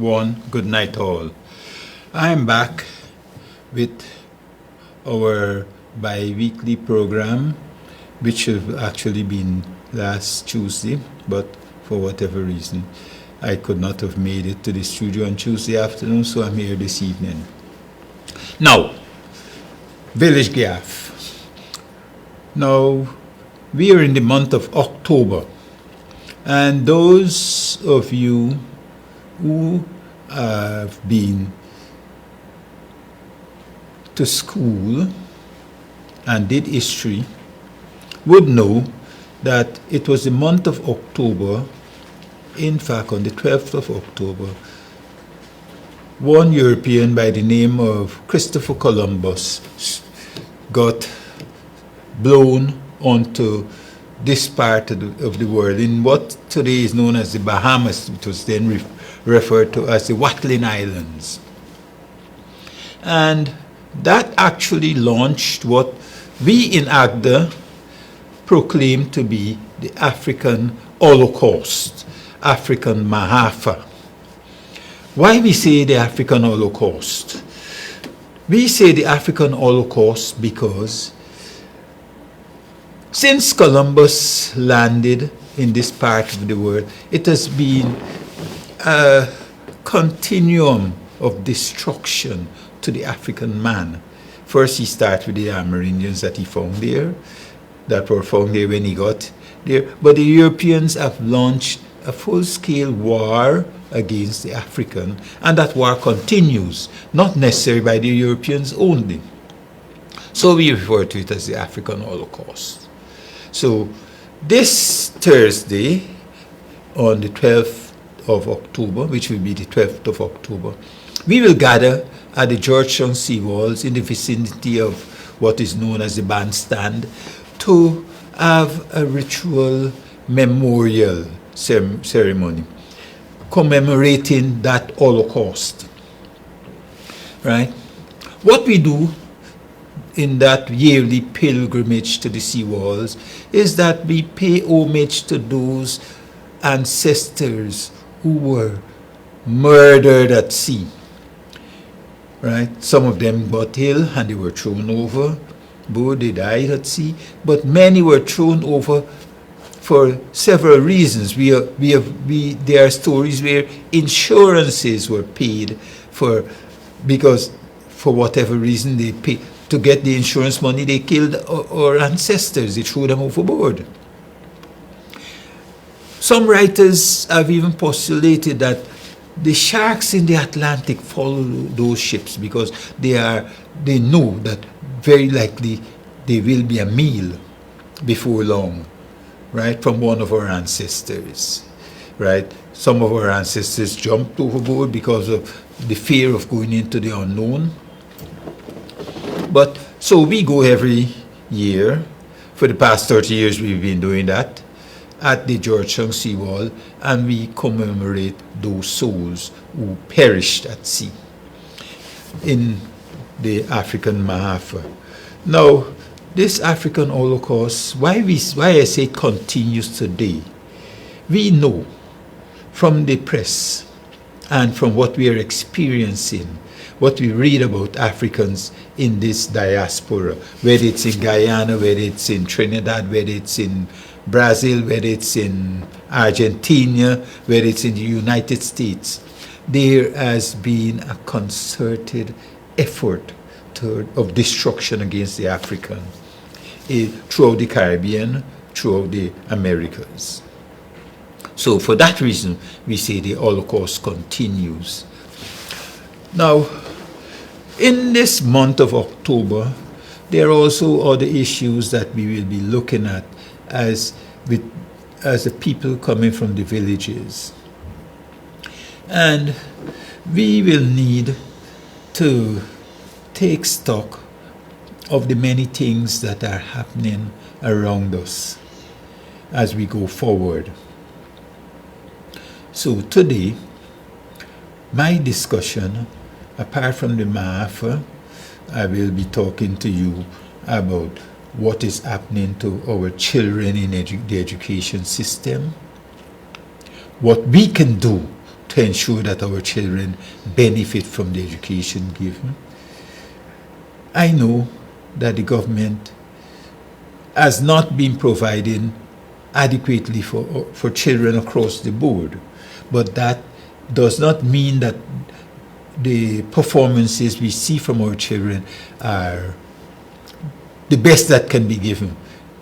One, good night all. I'm back with our bi-weekly program, which have actually been last Tuesday, but for whatever reason, I could not have made it to the studio on Tuesday afternoon, so I'm here this evening. Now, Village Gyaaf. Now, we are in the month of October, and those of you who have been to school and did history would know that it was the month of October. In fact, on the 12th of October, one European by the name of Christopher Columbus got blown onto this part of the world in what today is known as the Bahamas. It was then referred to as the Watling Islands. And that actually launched what we in AGDA proclaim to be the African Holocaust, African Mahafa. Why we say the African Holocaust? We say the African Holocaust because since Columbus landed in this part of the world, it has been a continuum of destruction to the African man. First, he started with the Amerindians that he found there, that were found there when he got there. But the Europeans have launched a full-scale war against the African, and that war continues, not necessarily by the Europeans only. So we refer to it as the African Holocaust. So this Thursday, on the 12th of October, which will be the 12th of October, we will gather at the Georgetown seawalls in the vicinity of what is known as the bandstand to have a ritual memorial ceremony commemorating that Holocaust. Right? What we do in that yearly pilgrimage to the seawalls is that we pay homage to those ancestors who were murdered at sea. Right? Some of them got ill and they were thrown overboard, they died at sea, but many were thrown over for several reasons. There are stories where insurances were paid because for whatever reason they paid. To get the insurance money, they killed our ancestors, they threw them overboard. Some writers have even postulated that the sharks in the Atlantic follow those ships because they know that very likely there will be a meal before long, right, from one of our ancestors, right? Some of our ancestors jumped overboard because of the fear of going into the unknown. But so we go every year. For the past 30 years we've been doing that at the Georgetown seawall, and we commemorate those souls who perished at sea in the African Mahafa. Now, this African Holocaust, why I say it continues today, we know from the press and from what we are experiencing, what we read about Africans in this diaspora, whether it's in Guyana, whether it's in Trinidad, whether it's in Brazil, whether it's in Argentina, whether it's in the United States, there has been a concerted effort of destruction against the African throughout the Caribbean, throughout the Americas. So for that reason, we say the Holocaust continues. Now, in this month of October, there are also other issues that we will be looking at as the people coming from the villages. And we will need to take stock of the many things that are happening around us as we go forward. So today, my discussion, apart from the Mahafa, I will be talking to you about what is happening to our children in the education system, what we can do to ensure that our children benefit from the education given. I know that the government has not been providing adequately for children across the board, but that does not mean that the performances we see from our children are the best that can be given.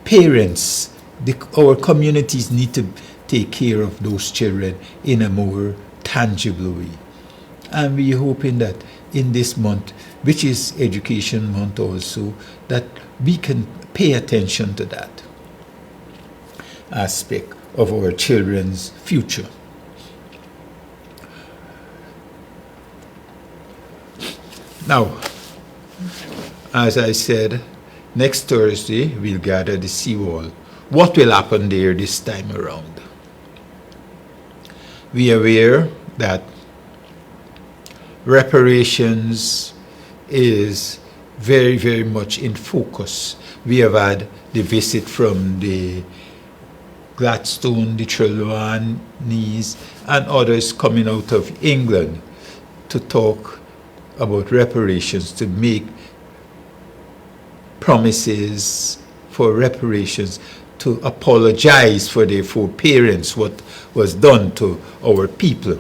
Parents, our communities need to take care of those children in a more tangible way. And we're hoping that in this month, which is Education Month also, that we can pay attention to that aspect of our children's future. Now, as I said, next Thursday we'll gather the seawall. What will happen there this time around? We are aware that reparations is very, very much in focus. We have had the visit from the Gladstone, the Trelawney's, and others coming out of England to talk about reparations, to make promises for reparations, to apologize for their forbearance, what was done to our people.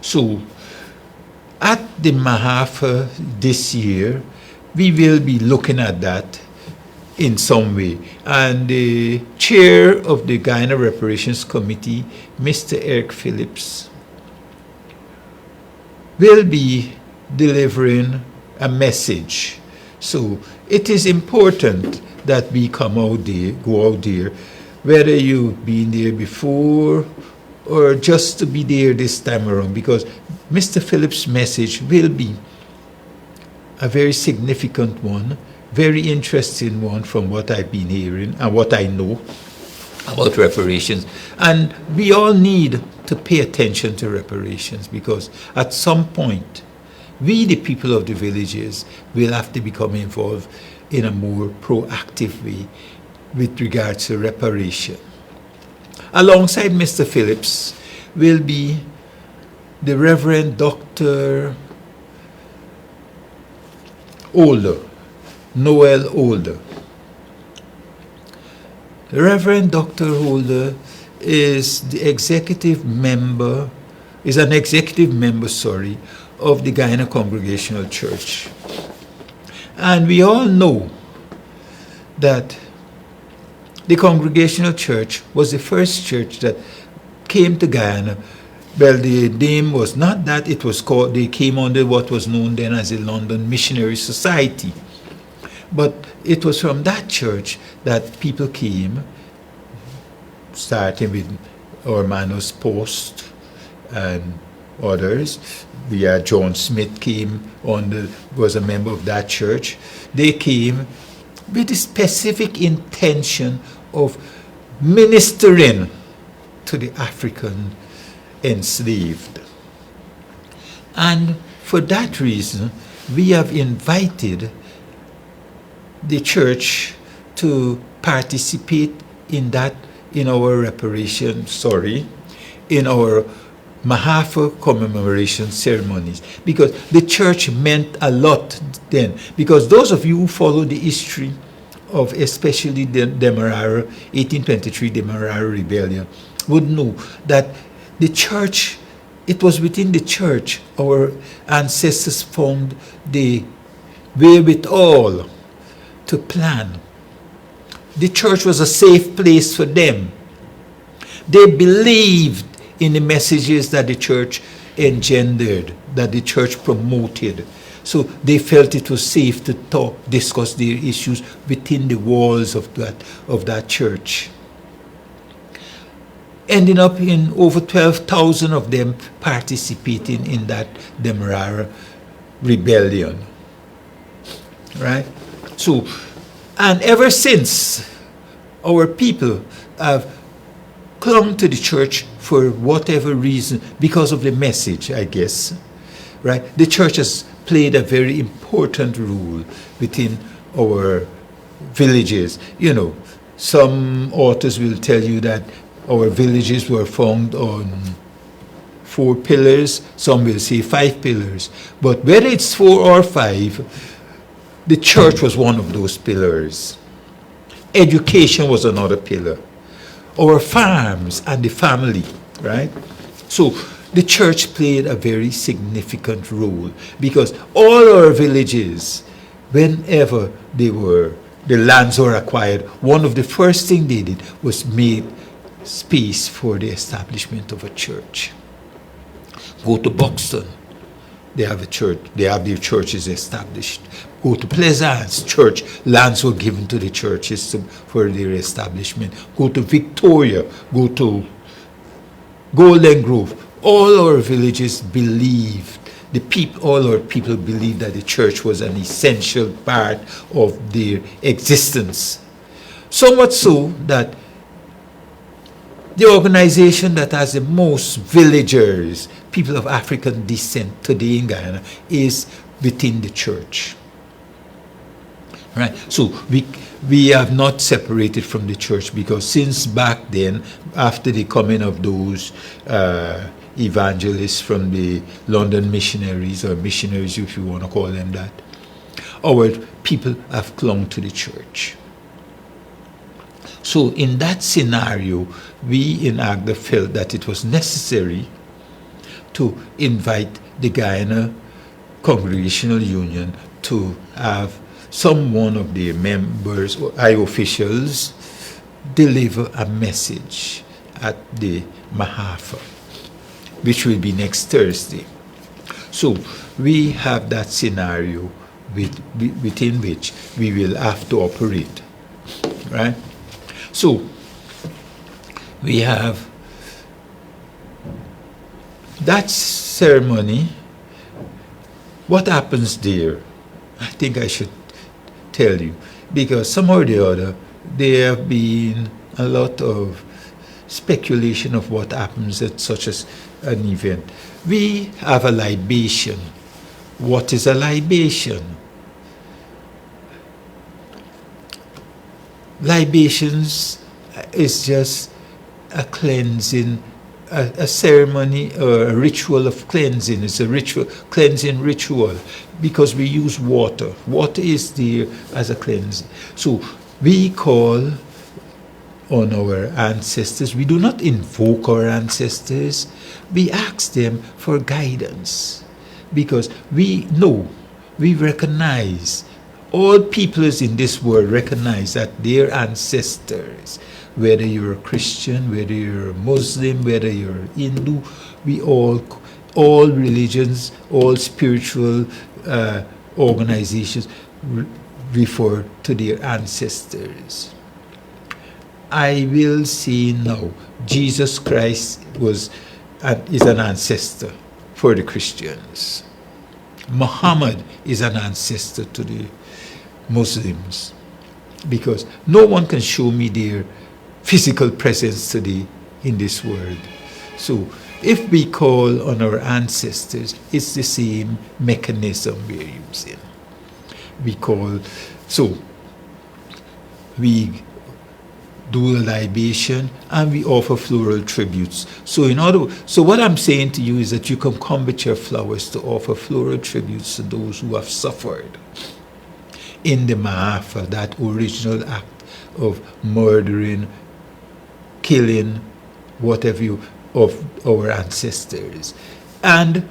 So, at the Mahafa this year, we will be looking at that in some way. And the chair of the Guyana Reparations Committee, Mr. Eric Phillips, will be delivering a message. So it is important that we come out there, go out there, whether you've been there before or just to be there this time around, because Mr. Phillips' message will be a very significant one, very interesting one from what I've been hearing and what I know about reparations. And we all need to pay attention to reparations, because at some point, we, the people of the villages, will have to become involved in a more proactive way with regards to reparation. Alongside Mr. Phillips will be the Reverend Dr. Noel Older. The Reverend Dr. Older is an executive member of the Guyana Congregational Church. And we all know that the Congregational Church was the first church that came to Guyana. Well, the name was not that, it was called, they came under what was known then as the London Missionary Society. But it was from that church that people came, starting with our Manos Post and others. John Smith was a member of that church. They came with the specific intention of ministering to the African enslaved. And for that reason, we have invited the church to participate in our Mahafa commemoration ceremonies, because the church meant a lot then. Because those of you who follow the history of especially the Demerara, 1823 Demerara Rebellion, would know that the church, it was within the church our ancestors found the wherewithal to plan. The church was a safe place for them. They believed in the messages that the church engendered, that the church promoted. So they felt it was safe to discuss their issues within the walls of that church. Ending up in over 12,000 of them participating in that Demerara rebellion. Right? So, and ever since, our people have clung to the church for whatever reason, because of the message, I guess. Right? The church has played a very important role within our villages. You know, some authors will tell you that our villages were founded on 4 pillars, some will say 5 pillars. But whether it's 4 or 5, the church was one of those pillars. Education was another pillar. Our farms and the family, right? So the church played a very significant role, because all our villages, whenever the lands were acquired, one of the first things they did was make space for the establishment of a church. Go to Buxton, they have a church, they have their churches established. Go to Pleasance, church lands were given to the churches for their establishment. Go to Victoria, go to Golden Grove. All our villages believed, all our people believed that the church was an essential part of their existence. So much so that the organization that has the most villagers, people of African descent today in Guyana, is within the church. Right? So we have not separated from the church, because since back then, after the coming of those evangelists from the London missionaries, or missionaries if you want to call them that, our people have clung to the church. So in that scenario, we in Agda felt that it was necessary to invite the Guyana Congregational Union to have one of their members or high officials deliver a message at the Mahafa, which will be next Thursday. So we have that scenario within which we will have to operate, right? So we have that ceremony. What happens there? I think I should tell you, because somehow or the other there have been a lot of speculation of what happens at such as an event. We have a libation. What is a libation? Libations is just a cleansing, a ceremony or a ritual of cleansing. It's a cleansing ritual, because we use water. Water is there as a cleansing. So we call on our ancestors. We do not invoke our ancestors. We ask them for guidance, because we know, we recognize, all peoples in this world recognize that their ancestors, whether you're a Christian, whether you're a Muslim, whether you're a Hindu, we all religions, all spiritual organizations refer to their ancestors. I will say now, Jesus Christ is an ancestor for the Christians. Muhammad is an ancestor to the Muslims, because no one can show me their physical presence today in this world. So if we call on our ancestors, it's the same mechanism we're using. We do a libation and we offer floral tributes. So what I'm saying to you is that you can come with your flowers to offer floral tributes to those who have suffered in the Mahafa, that original act of murdering, killing, whatever of our ancestors. And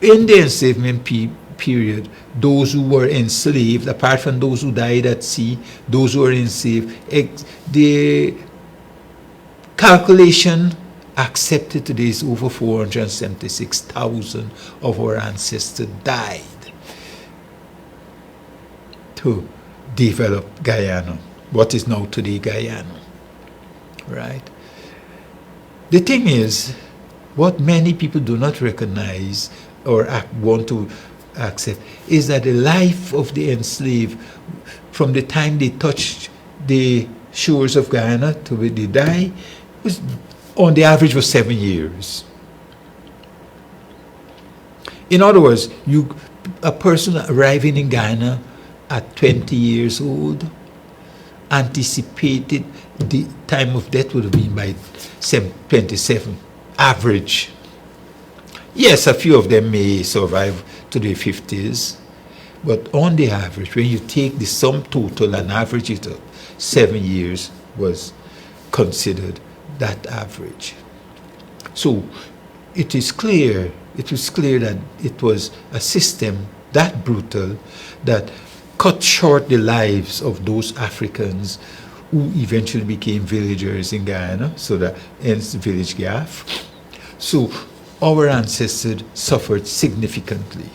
in the enslavement period, those who were enslaved, apart from those who died at sea, those who were enslaved, the calculation accepted today is over 476,000 of our ancestors died to develop Guyana, what is now today Guyana, right? The thing is, what many people do not recognize or want to accept is that the life of the enslaved, from the time they touched the shores of Guyana to when they die, was on the average was 7 years. In other words, a person arriving in Guyana at 20 years old anticipated the time of death would have been by 27, average. Yes, a few of them may survive to their 50s, but on the average, when you take the sum total and average it up, 7 years was considered that average. So it was clear that it was a system that brutal that cut short the lives of those Africans who eventually became villagers in Guyana, so that ends village Gyaaf. So our ancestors suffered significantly.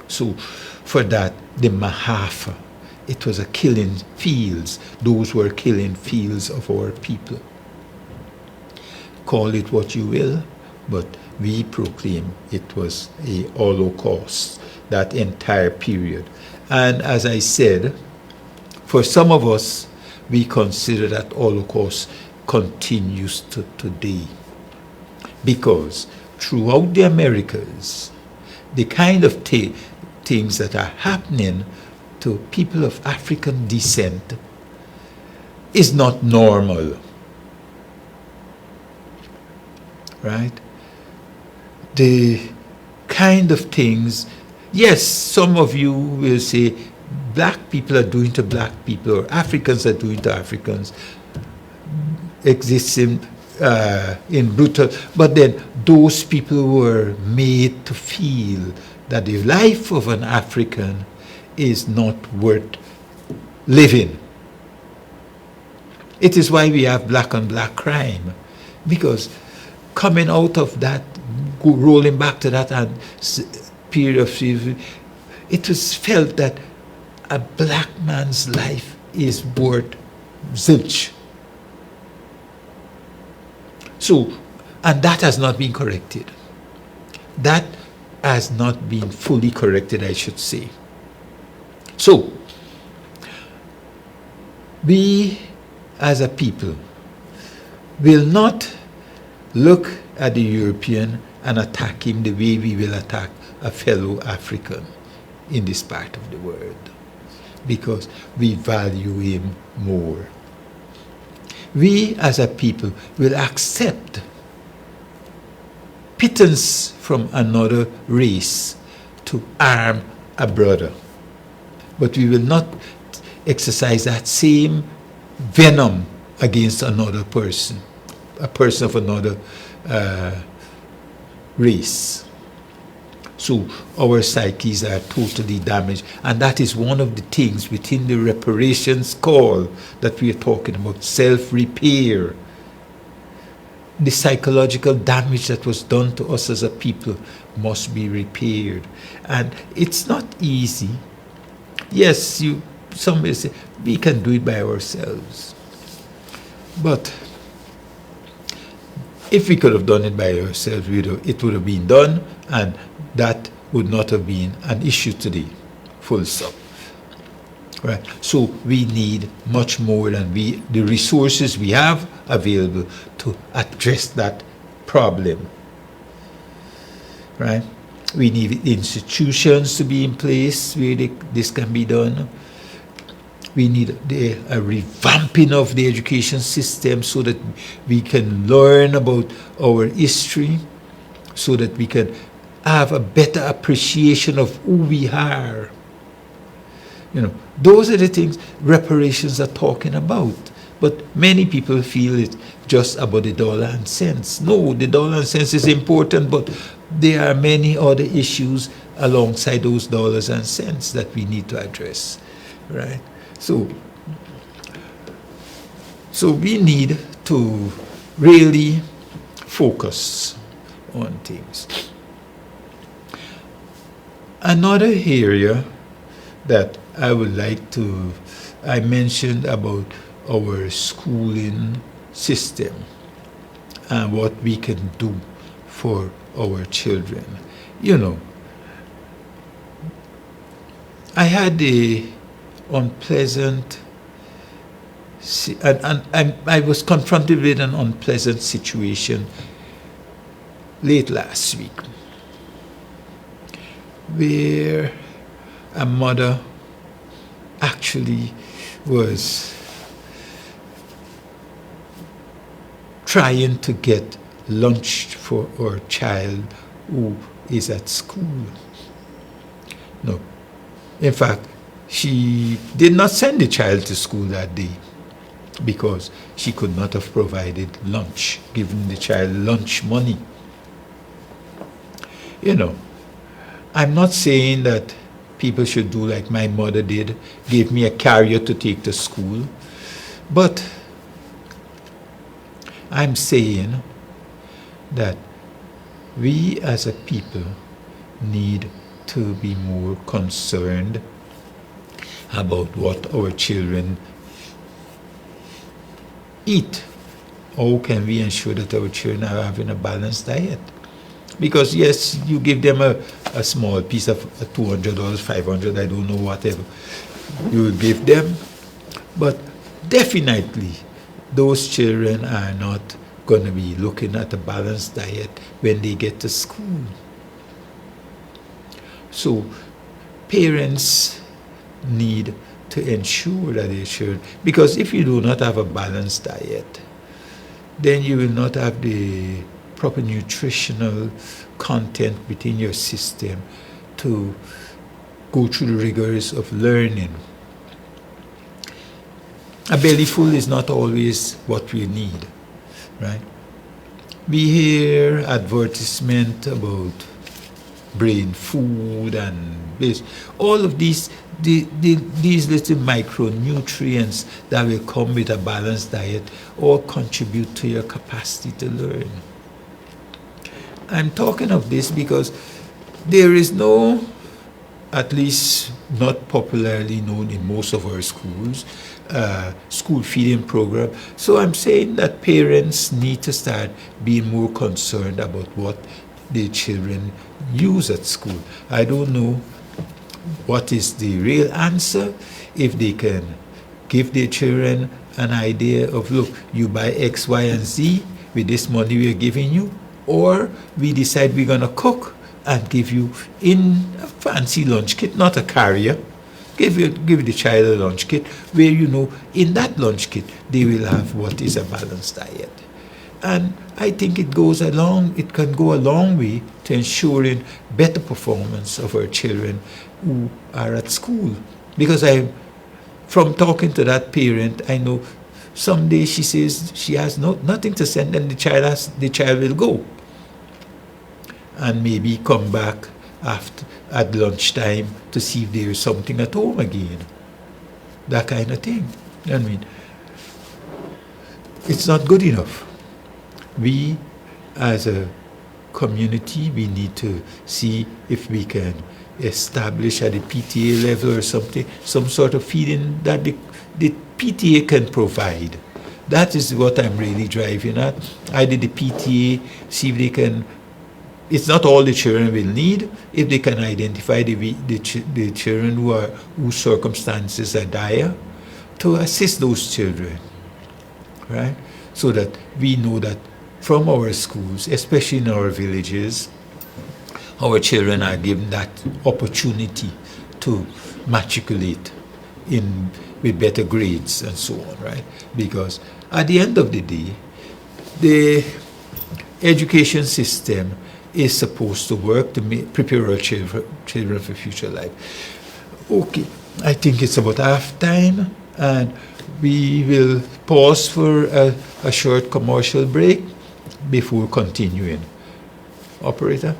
So for that, the Mahafa, it was a killing fields. Those were killing fields of our people. Call it what you will, but we proclaim it was a Holocaust, that entire period. And as I said, for some of us, we consider that Holocaust continues to today. Because throughout the Americas, the kind of things that are happening to people of African descent is not normal. Right? The kind of things, yes, some of you will say black people are doing to black people, or Africans are doing to Africans, exists in brutal, but then those people were made to feel that the life of an African is not worth living. It is why we have black on black crime, because coming out of that, rolling back to that and period of slavery, it was felt that a black man's life is worth zilch. So, and that has not been corrected. That has not been fully corrected, I should say. So, we as a people will not look at the European and attack him the way we will attack a fellow African in this part of the world, because we value him more. We as a people will accept pittance from another race to arm a brother, but we will not exercise that same venom against another person, a person of another race. So our psyches are totally damaged, and that is one of the things within the reparations call that we are talking about, self-repair. The psychological damage that was done to us as a people must be repaired, and it's not easy. Yes, some may say we can do it by ourselves, but if we could have done it by ourselves, it would have been done, and that would not have been an issue today, full stop. Right? So we need much more than the resources we have available to address that problem. Right? We need institutions to be in place where this can be done. We need a revamping of the education system so that we can learn about our history, so that we can have a better appreciation of who we are. Those are the things reparations are talking about. But many people feel it's just about the dollar and cents. No, the dollar and cents is important, but there are many other issues alongside those dollars and cents that we need to address, right? So we need to really focus on things. Another area that I would like to, I mentioned about our schooling system and what we can do for our children. I had a unpleasant, and I was confronted with an unpleasant situation late last week, where a mother actually was trying to get lunch for our child who is at school. No. In fact, she did not send the child to school that day because she could not have provided lunch, given the child lunch money. You know, I'm not saying that people should do like my mother did, give me a carrier to take to school, but I'm saying that we as a people need to be more concerned about what our children eat. How can we ensure that our children are having a balanced diet? Because yes, you give them a small piece of $200, $500, I don't know, whatever you will give them, but definitely those children are not going to be looking at a balanced diet when they get to school. So parents need to ensure that their children, because if you do not have a balanced diet, then you will not have the proper nutritional content within your system to go through the rigors of learning. A belly full is not always what we need, right? We hear advertisement about brain food and this, all of these little micronutrients that will come with a balanced diet all contribute to your capacity to learn. I'm talking of this because there is no, at least not popularly known in most of our schools, school feeding program. So I'm saying that parents need to start being more concerned about what their children use at school. I don't know what is the real answer, if they can give their children an idea of, look, you buy X, Y, and Z with this money we're giving you, or we decide we're going to cook and give you in a fancy lunch kit, not a carrier. Give the child a lunch kit where you know in that lunch kit they will have what is a balanced diet. And I think it can go a long way to ensuring better performance of our children who are at school. Because from talking to that parent, I know someday she says she has nothing to send, and the child will go and maybe come back at lunchtime to see if there is something at home again. That kind of thing. I mean, it's not good enough. We as a community, we need to see if we can establish at the PTA level or something, some sort of feeding that the PTA can provide. That is what I'm really driving at. Either the PTA, see if they can, it's not all the children will need, if they can identify the children whose circumstances are dire, to assist those children, right? So that we know that from our schools, especially in our villages, our children are given that opportunity to matriculate with better grades and so on, right? Because at the end of the day, the education system is supposed to work to prepare our children for future life. Okay, I think it's about half time, and we will pause for a short commercial break before continuing. Operator?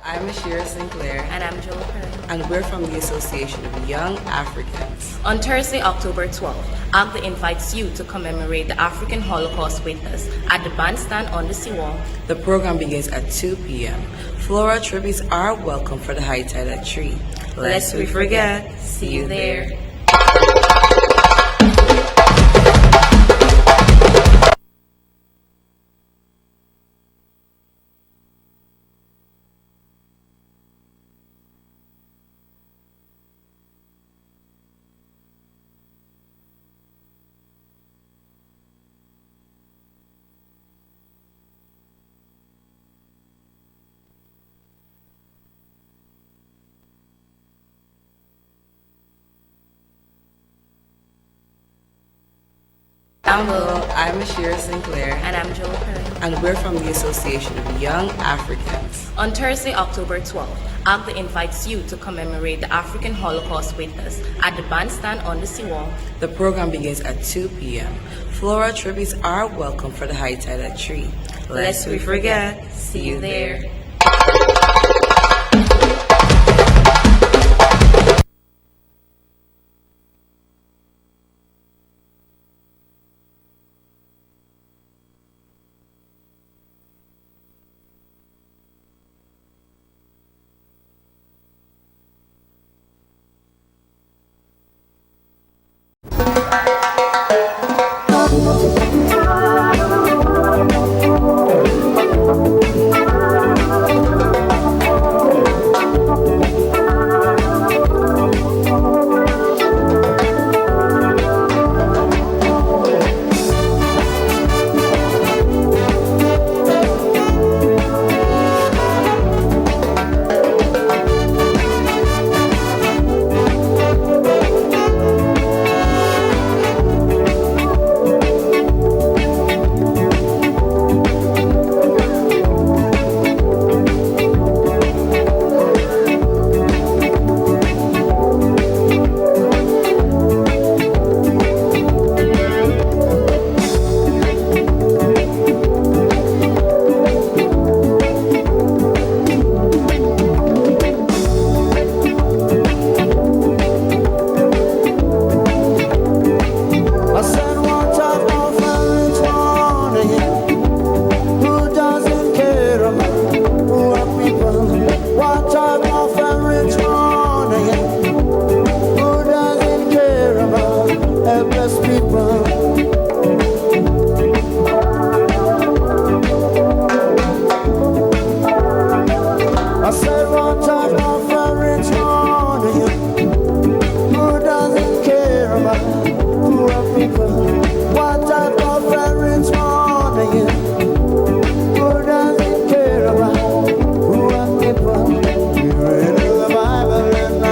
I'm Ashira Sinclair. And I'm Joel Perry. And we're from the Association of Young Africans. On Thursday, October 12th, AGDA invites you to commemorate the African Holocaust with us at the bandstand on the seawall. The program begins at 2 p.m. Floral tributes are welcome for the high tide at 3. Lest we forget. See you there. I'm Will. I'm Ashira Sinclair. And I'm Joel Perry. And we're from the Association of Young Africans. On Thursday, October 12th, AGDA invites you to commemorate the African Holocaust with us at the bandstand on the seawall. The program begins at 2 p.m. Floral tributes are welcome for the high tide at 3. Lest we forget. See you there.